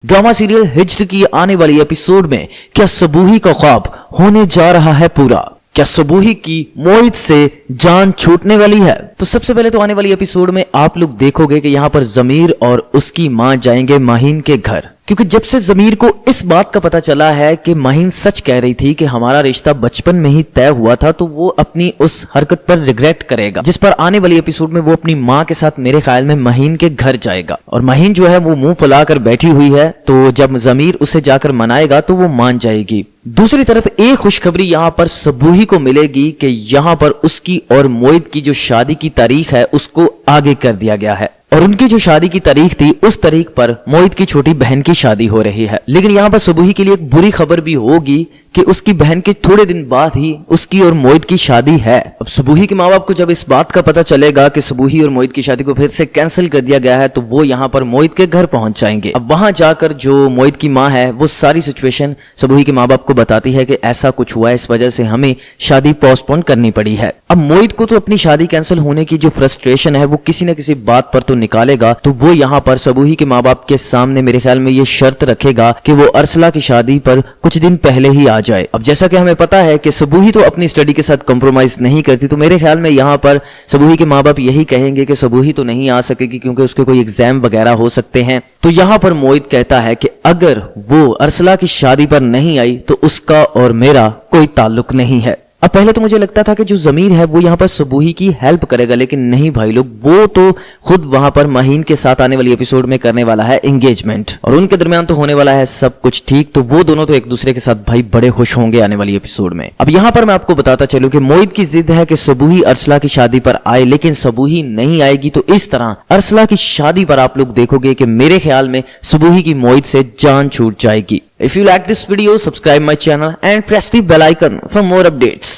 Drama serial हिज्र की आने वाली एपिसोड में क्या सबूही का ख्वाब होने जा रहा है पूरा? क्या सबूही की मोहित से जान छूटने वाली है? तो सबसे पहले तो आने वाली एपिसोड में आप लोग देखोगे कि यहाँ पर जमीर और उसकी माँ जाएंगे माहीन के घर, क्योंकि जब से जमीर को इस बात का पता चला है कि माहीन सच कह रही थी कि हमारा रिश्ता बचपन में ही तय हुआ था, तो वो अपनी उस हरकत पर रिग्रेट करेगा, जिस पर आने वाली एपिसोड में वो अपनी माँ के साथ मेरे ख्याल में माहीन के घर जाएगा। और माहीन जो है वो मुंह फुलाकर बैठी हुई है, तो जब जमीर उसे जाकर मनाएगा तो वो मान जाएगी। दूसरी तरफ एक खुशखबरी यहाँ पर सबूही को मिलेगी कि यहाँ पर उसकी और मोहित की जो शादी की तारीख है उसको आगे कर दिया गया है, और उनकी जो शादी की तारीख थी उस तारीख पर मोहित की छोटी बहन की शादी हो रही है। लेकिन यहाँ पर सबूही के लिए एक बुरी खबर भी होगी कि उसकी बहन के थोड़े दिन बाद ही उसकी और मोहित की शादी है। अब सबूही के माँ बाप को जब इस बात का पता चलेगा कि सबूही और मोहित की शादी को फिर से कैंसिल कर दिया गया है, तो वो यहाँ पर मोहित के घर पहुंच जाएंगे। अब वहां जाकर जो मोहित की माँ है वो सारी सिचुएशन सबूही के माँ बाप को बताती है कि ऐसा कुछ हुआ है, इस वजह से हमें शादी पोस्टपोन करनी पड़ी है। अब मोहित को तो अपनी शादी कैंसिल होने की जो फ्रस्ट्रेशन है वो किसी न किसी बात पर तो निकालेगा, तो वो यहाँ पर सबूही के माँ बाप के सामने मेरे ख्याल में ये शर्त रखेगा कि वो अरसला की शादी पर कुछ दिन पहले ही आ जाए। अब जैसा कि हमें पता है कि सबूही तो अपनी स्टडी के साथ कॉम्प्रोमाइज नहीं करती, तो मेरे ख्याल में यहाँ पर सबूही के माँ बाप यही कहेंगे कि सबूही तो नहीं आ सकेगी क्योंकि उसके कोई एग्जाम वगैरह हो सकते हैं। तो यहाँ पर मोहित कहता है कि अगर वो अरसला की शादी पर नहीं आई तो उसका और मेरा कोई ताल्लुक नहीं है। अब पहले तो मुझे लगता था कि जो जमीर है वो यहाँ पर सबूही की हेल्प करेगा, लेकिन नहीं भाई लोग, वो तो खुद वहां पर माहीन के साथ आने वाली एपिसोड में करने वाला है एंगेजमेंट, और उनके दरमियान तो होने वाला है सब कुछ ठीक। तो वो दोनों तो एक दूसरे के साथ भाई बड़े खुश होंगे आने वाली एपिसोड में। अब यहाँ पर मैं आपको बताता चलूं कि मोहित की जिद है कि सबूही अरसला की शादी पर आए, लेकिन सबूही नहीं आएगी। तो इस तरह अरसला की शादी पर आप लोग देखोगे कि मेरे ख्याल में सबूही की मोहित से जान छूट जाएगी। If you like this video, subscribe my channel and press the bell icon for more updates.